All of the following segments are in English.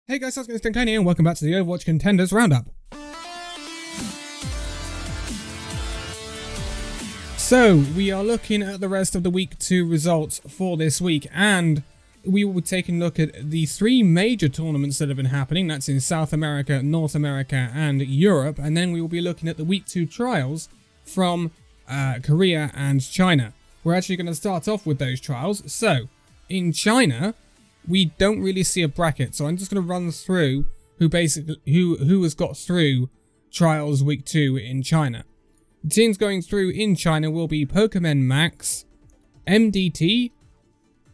Hey guys, how's it going? It's Danconia and welcome back to the Overwatch Contenders Roundup. So, we are looking at the rest of the Week 2 results for this week, and we will be taking a look at the three major tournaments that have been happening. That's in South America, North America, and Europe, and then we will be looking at the Week 2 trials from Korea and China. We're actually going to start off with those trials. So, in China, we don't really see a bracket, so I'm just going to run through who has got through Trials Week 2 in China. The teams going through in China will be Pokemon Max, MDT,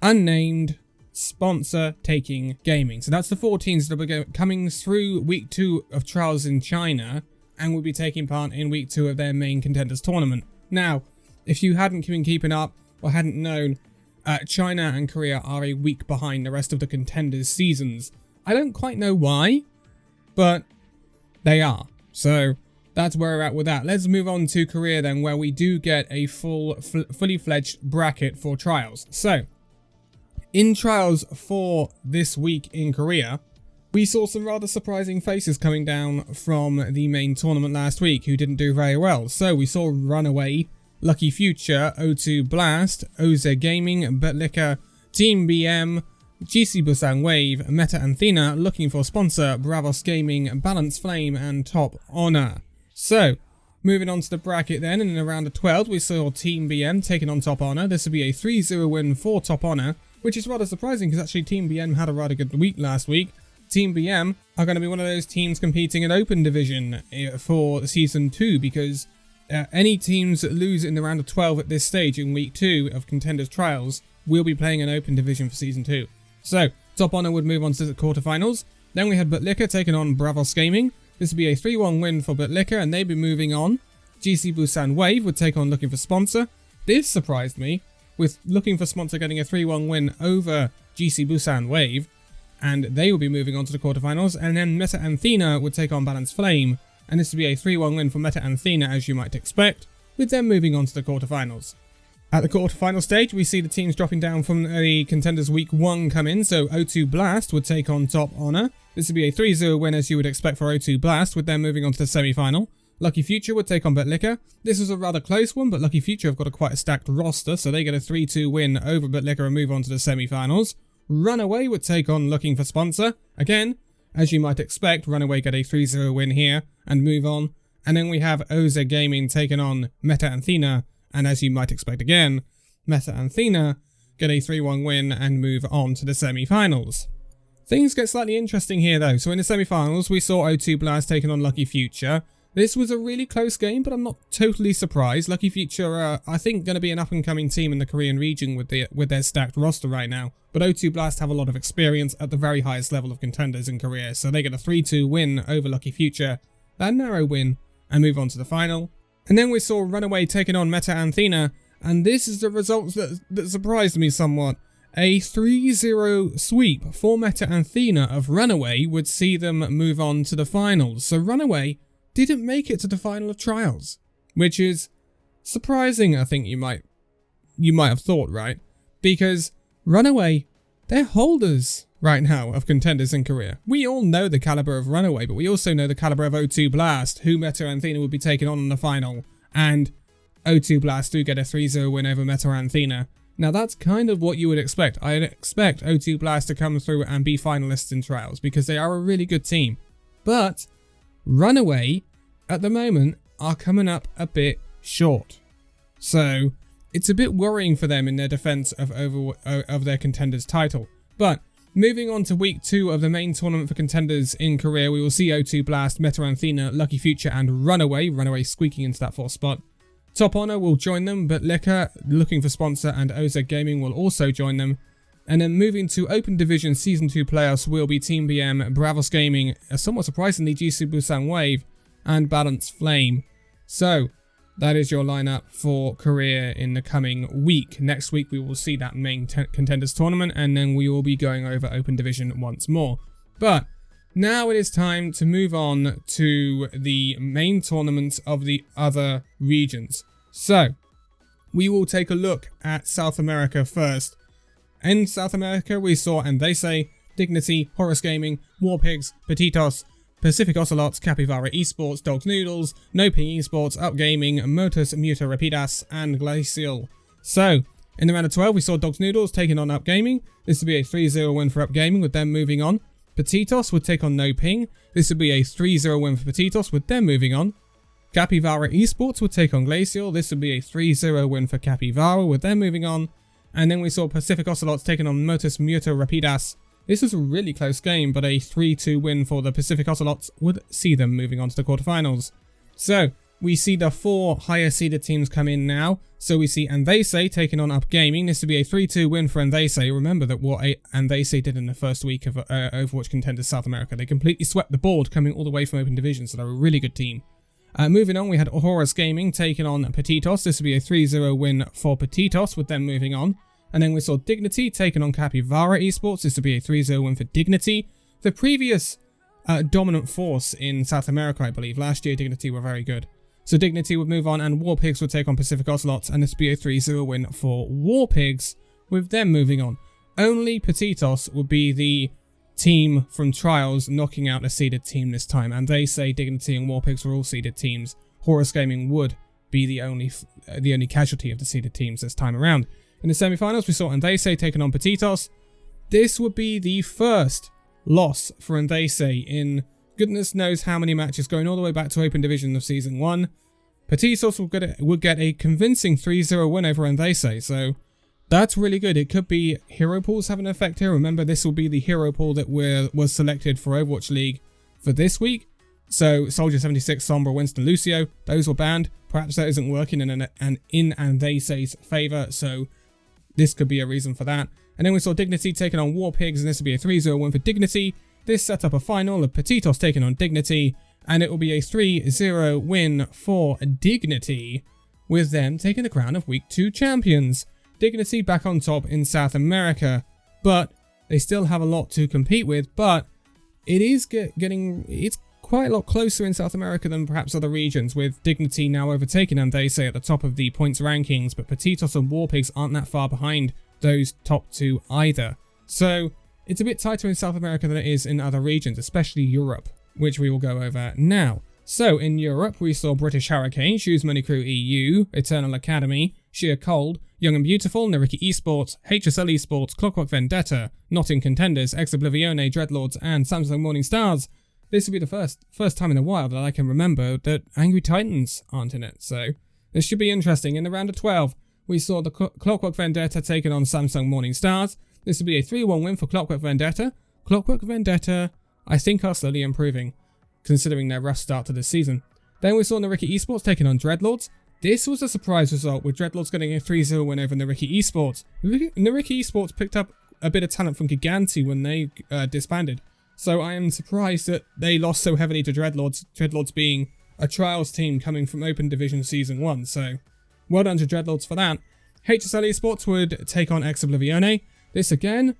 Unnamed, Sponsor, Taking Gaming. So that's the four teams that are coming through Week 2 of Trials in China and will be taking part in Week 2 of their main Contenders tournament. Now, if you hadn't been keeping up or hadn't known, China and Korea are a week behind the rest of the Contenders seasons. I don't quite know why, but they are. So that's where we're at with that. Let's move on to Korea then, where we do get a fully fledged bracket for trials. So in trials for this week in Korea, we saw some rather surprising faces coming down from the main tournament last week who didn't do very well. So we saw Runaway, Lucky Future, O2 Blast, OZ Gaming, Betlika, Team BM, GC Busan Wave, Meta Athena, Looking for Sponsor, Bravos Gaming, Balance Flame, and Top Honor. So, moving on to the bracket then, and in round of 12 we saw Team BM taking on Top Honor. This would be a 3-0 win for Top Honor, which is rather surprising because actually Team BM had a rather good week last week. Team BM are going to be one of those teams competing in Open Division for Season 2 because any teams that lose in the round of 12 at this stage in Week 2 of Contenders Trials will be playing an Open Division for Season 2. So, Top Honor would move on to the quarterfinals. Then we had Betlika taking on Bravos Gaming. This would be a 3-1 win for Betlika and they'd be moving on. GC Busan Wave would take on Looking for Sponsor. This surprised me, with Looking for Sponsor getting a 3-1 win over GC Busan Wave, and they will be moving on to the quarterfinals. And then Meta Athena would take on Balance Flame, and this would be a 3-1 win for Meta Athena, as you might expect, with them moving on to the quarterfinals. At the quarterfinal stage, we see the teams dropping down from the Contenders Week 1 come in, so O2 Blast would take on Top Honor. This would be a 3-0 win, as you would expect for O2 Blast, with them moving on to the semi-final. Lucky Future would take on Betlika. This was a rather close one, but Lucky Future have got quite a stacked roster, so they get a 3-2 win over Betlika and move on to the semi-finals. Runaway would take on Looking for Sponsor. Again, as you might expect, Runaway get a 3-0 win here and move on. And then we have OZ Gaming taking on Meta Athena, and as you might expect again, Meta Athena get a 3-1 win and move on to the semi-finals. Things get slightly interesting here though. So in the semi-finals, we saw O2 Blast taking on Lucky Future. This was a really close game, but I'm not totally surprised. Lucky Future are, I think, going to be an up-and-coming team in the Korean region with their stacked roster right now. But O2 Blast have a lot of experience at the very highest level of contenders in Korea, so they get a 3-2 win over Lucky Future, that narrow win, and move on to the final. And then we saw Runaway taking on Meta Athena, and this is the result that surprised me somewhat. A 3-0 sweep for Meta Athena of Runaway would see them move on to the finals. So Runaway didn't make it to the final of Trials, which is surprising, I think you might have thought, right? Because Runaway, they're holders right now of contenders in Korea. We all know the caliber of Runaway, but we also know the caliber of O2 Blast, who Meta Athena would be taking on in the final. And O2 Blast do get a 3-0 win over Meta Athena. Now that's kind of what you would expect. I'd expect O2 Blast to come through and be finalists in Trials because they are a really good team. But Runaway, at the moment, are coming up a bit short. So it's a bit worrying for them in their defense of their Contenders title. But moving on to Week 2 of the main tournament for Contenders in Korea, we will see O2 Blast, Meta Athena, Lucky Future, and Runaway squeaking into that 4th spot. Top Honor will join them, but Looking for Sponsor, and OZ Gaming will also join them. And then moving to Open Division Season 2 playoffs will be Team BM, Bravos Gaming, somewhat surprisingly GC Busan Wave, and Balance Flame. So that is your lineup for Korea in the coming week. Next week we will see that main Contenders tournament, and then we will be going over Open Division once more. But now it is time to move on to the main tournaments of the other regions. So we will take a look at South America first. In South America we saw, and they say, Dignity, Horus Gaming, Warpigs, Petitos, Pacific Ocelots, Capybara Esports, Dogs Noodles, No Ping Esports, Up Gaming, Motus Muta Rapidas, and Glacial. So, in the round of 12, we saw Dogs Noodles taking on Up Gaming. This would be a 3-0 win for Up Gaming, with them moving on. Petitos would take on No Ping. This would be a 3-0 win for Petitos, with them moving on. Capybara Esports would take on Glacial. This would be a 3-0 win for Capybara, with them moving on. And then we saw Pacific Ocelots taking on Motus Muta Rapidas. This was a really close game, but a 3-2 win for the Pacific Ocelots would see them moving on to the quarterfinals. So, we see the 4 higher seeded teams come in now. So we see Andese taking on Up Gaming. This would be a 3-2 win for Andese. Remember that what Andese did in the first week of Overwatch Contenders South America. They completely swept the board coming all the way from Open Division, so they're a really good team. Moving on, we had Horus Gaming taking on Petitos. This would be a 3-0 win for Petitos, with them moving on. And then we saw Dignity taking on Capybara Esports. This would be a 3-0 win for Dignity. The previous dominant force in South America, I believe. Last year, Dignity were very good. So Dignity would move on, and Warpigs would take on Pacific Ocelots, and this would be a 3-0 win for Warpigs, with them moving on. Only Petitos would be the team from Trials knocking out a seeded team this time, and they say Dignity and Warpigs were all seeded teams. Horus Gaming would be the only casualty of the seeded teams this time around. In the semi-finals, we saw Andese taking on Petitos. This would be the first loss for Andese in goodness knows how many matches, going all the way back to Open Division of Season 1. Petitos would get a convincing 3-0 win over Andese, so that's really good. It could be hero pools have an effect here. Remember, this will be the hero pool that was selected for Overwatch League for this week. So Soldier 76, Sombra, Winston, Lucio, those were banned. Perhaps that isn't working in Andese's favour, so this could be a reason for that. And then we saw Dignity taking on Warpigs, and this would be a 3-0 win for Dignity. This set up a final of Petitos taking on Dignity, and it will be a 3-0 win for Dignity, with them taking the crown of Week 2 champions. Dignity back on top in South America, but they still have a lot to compete with, but it is it's quite a lot closer in South America than perhaps other regions, with Dignity now overtaking Andese at the top of the points rankings, but Petitos and Warpigs aren't that far behind those top two either. So it's a bit tighter in South America than it is in other regions, especially Europe, which we will go over now. So in Europe, we saw British Hurricane, Shoes Money Crew EU, Eternal Academy, Sheer Cold, Young and Beautiful, Nariki Esports, HSL Esports, Clockwork Vendetta, Notting Contenders, Ex Oblivione, Dreadlords, and Samsung Morning Stars. This will be the first time in a while that I can remember that Angry Titans aren't in it, so this should be interesting. In the round of 12, we saw the Clockwork Vendetta taking on Samsung Morning Stars. This will be a 3-1 win for Clockwork Vendetta. Clockwork Vendetta, I think, are slowly improving, considering their rough start to this season. Then we saw Nariki Esports taking on Dreadlords. This was a surprise result, with Dreadlords getting a 3-0 win over Nariki Esports. Nariki Esports picked up a bit of talent from Giganti when they disbanded. So I am surprised that they lost so heavily to Dreadlords, Dreadlords being a Trials team coming from Open Division Season 1, so well done to Dreadlords for that. HSL Esports would take on Ex Oblivione. This again,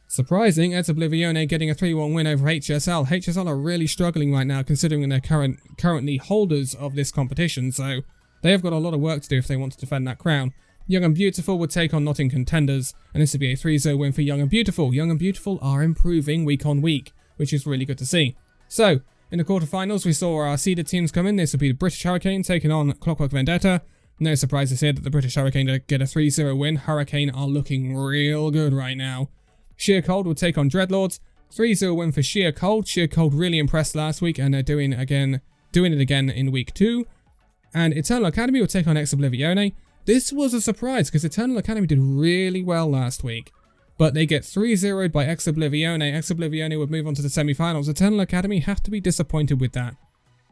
surprising, Ex Oblivione getting a 3-1 win over HSL. HSL are really struggling right now considering they're currently holders of this competition, so they have got a lot of work to do if they want to defend that crown. Young and Beautiful would take on Notting Contenders, and this would be a 3-0 win for Young and Beautiful. Young and Beautiful are improving week on week, which is really good to see. So, in the quarterfinals, we saw our seeded teams come in. This would be the British Hurricane taking on Clockwork Vendetta. No surprises here that the British Hurricane get a 3-0 win. Hurricane are looking real good right now. Sheer Cold will take on Dreadlords. 3-0 win for Sheer Cold. Sheer Cold really impressed last week, and they're doing it again in week 2. And Eternal Academy will take on Ex Oblivione. This was a surprise because Eternal Academy did really well last week, but they get 3-0'd by Ex Oblivione. Ex Oblivione would move on to the semi-finals. Eternal Academy have to be disappointed with that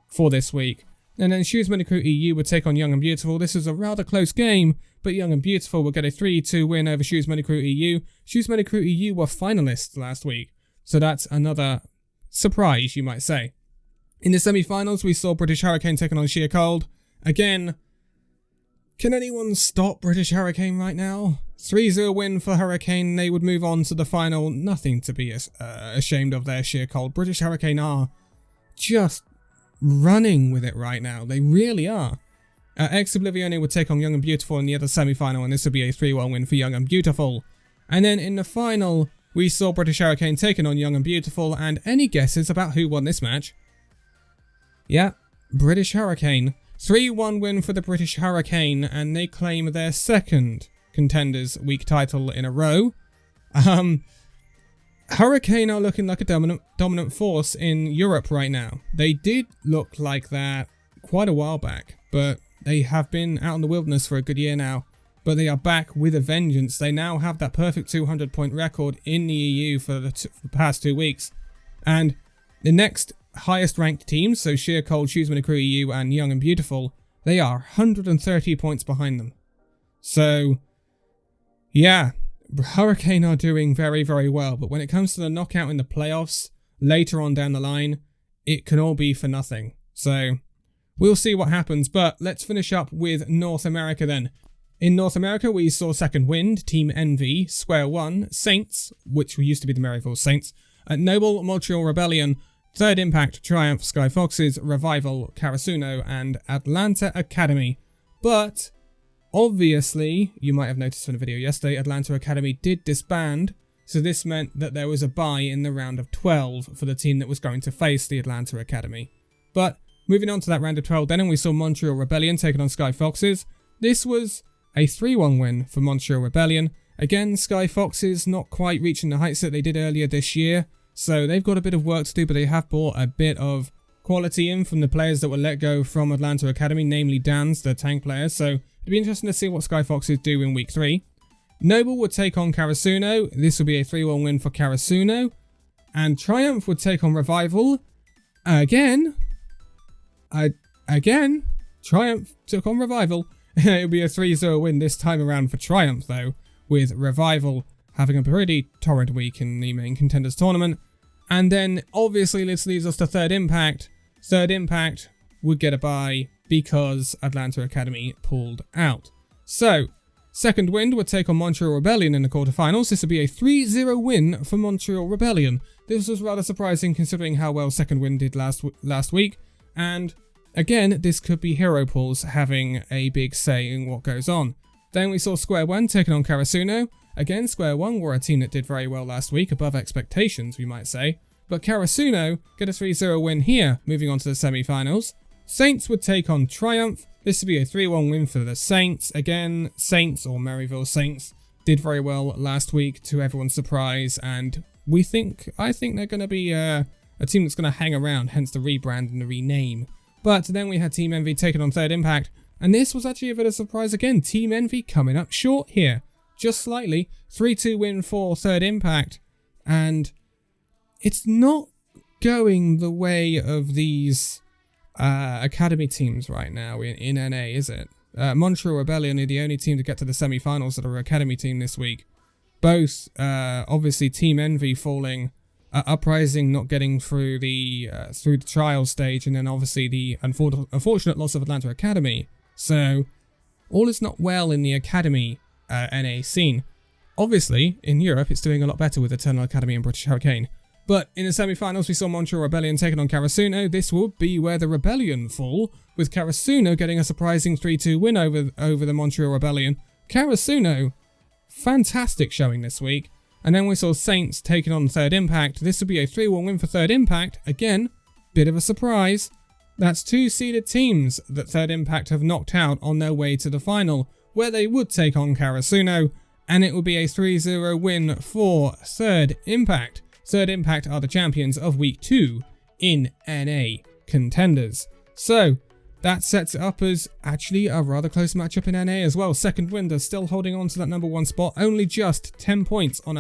for this week. And then Shoes Money Crew EU would take on Young and Beautiful. This was a rather close game, but Young and Beautiful would get a 3-2 win over Shoes Money Crew EU. Shoes Money Crew EU were finalists last week, so that's another surprise, you might say. In the semi-finals, we saw British Hurricane taking on Sheer Cold. Again, can anyone stop British Hurricane right now? 3-0 win for Hurricane. They would move on to the final. Nothing to be ashamed of there, Sheer Cold. British Hurricane are just running with it right now. They really are. Ex Oblivione would take on Young and Beautiful in the other semi-final, and this would be a 3-1 win for Young and Beautiful. And then in the final, we saw British Hurricane taking on Young and Beautiful, and any guesses about who won this match? Yeah, British Hurricane. 3-1 win for the British Hurricane, and they claim their second Contenders Week title in a row. Hurricane are looking like a dominant force in Europe right now. They did look like that quite a while back, but they have been out in the wilderness for a good year now. But they are back with a vengeance. They now have that perfect 200-point record in the EU for the past 2 weeks. And the next highest ranked teams, so Sheer Cold, Shoesman Crew EU and Young and Beautiful, they are 130 points behind them. So, yeah, Hurricane are doing very, very well. But when it comes to the knockout in the playoffs, later on down the line, it can all be for nothing. So, we'll see what happens. But let's finish up with North America then. In North America, we saw Second Wind, Team Envy, Square One, Saints, which used to be the Maryville Saints, Noble, Montreal Rebellion, Third Impact, Triumph, Sky Foxes, Revival, Karasuno, and Atlanta Academy. But, obviously, you might have noticed from the video yesterday, Atlanta Academy did disband, so this meant that there was a bye in the round of 12 for the team that was going to face the Atlanta Academy. But, moving on to that round of 12 then, and we saw Montreal Rebellion taking on Sky Foxes. This was a 3-1 win for Montreal Rebellion. Again, Sky Foxes not quite reaching the heights that they did earlier this year, so they've got a bit of work to do, but they have brought a bit of quality in from the players that were let go from Atlanta Academy, namely Dan's, the tank players, so it'd be interesting to see what Sky Foxes do in week 3. Noble would take on Karasuno. This will be a 3-1 win for Karasuno. And Triumph would take on Revival. Again, Triumph took on Revival. It'll be a 3-0 win this time around for Triumph, though, with Revival having a pretty torrid week in the main Contenders tournament. And then, obviously, this leaves us to Third Impact. Third Impact would get a bye because Atlanta Academy pulled out. So, Second Wind would take on Montreal Rebellion in the quarterfinals. This would be a 3-0 win for Montreal Rebellion. This was rather surprising considering how well Second Wind did last week. And again, this could be hero pools having a big say in what goes on. Then we saw Square One taking on Karasuno. Again, Square One were a team that did very well last week, above expectations, we might say. But Karasuno get a 3-0 win here, moving on to the semi-finals. Saints would take on Triumph. This would be a 3-1 win for the Saints. Again, Saints, or Maryville Saints, did very well last week to everyone's surprise, and I think they're going to be a team that's going to hang around, hence the rebrand and the rename. But then we had Team Envy taking on Third Impact, and this was actually a bit of a surprise again. Team Envy coming up short here, just slightly. 3-2 win for Third Impact, and it's not going the way of these academy teams right now in NA, is it? Montreal Rebellion are the only team to get to the semi-finals that are academy team this week. Both, obviously, Team Envy falling, Uprising not getting through the trial stage, and then obviously the unfortunate loss of Atlanta Academy. So, all is not well in the academy NA scene. Obviously, in Europe, it's doing a lot better with Eternal Academy and British Hurricane. But in the semi-finals, we saw Montreal Rebellion taking on Karasuno. This will be where the Rebellion fall, with Karasuno getting a surprising 3-2 win over the Montreal Rebellion. Karasuno, fantastic showing this week. And then we saw Saints taking on Third Impact. This will be a 3-1 win for Third Impact. Again, bit of a surprise. That's 2 seeded teams that Third Impact have knocked out on their way to the final, where they would take on Karasuno, and it will be a 3-0 win for Third Impact. Third Impact are the champions of Week 2 in NA Contenders. So, that sets it up as actually a rather close matchup in NA as well. Second Wind are still holding on to that number 1 spot, only just 10 points on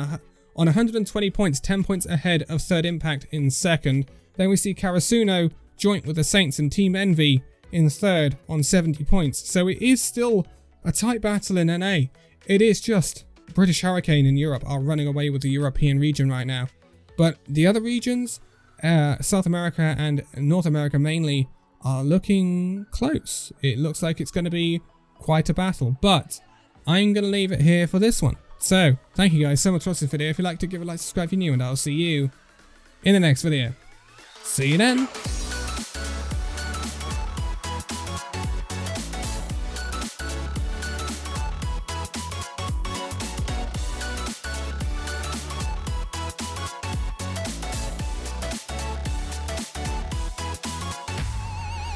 120 points, 10 points ahead of Third Impact in second. Then we see Karasuno joint with the Saints and Team Envy in third on 70 points. So it is still a tight battle in NA. It is just British Hurricane in Europe are running away with the European region right now. But the other regions, South America and North America mainly, are looking close. It looks like it's going to be quite a battle, but I'm going to leave it here for this one. So, thank you guys so much for watching this video. If you'd like to give a like, subscribe if you're new, and I'll see you in the next video. See you then.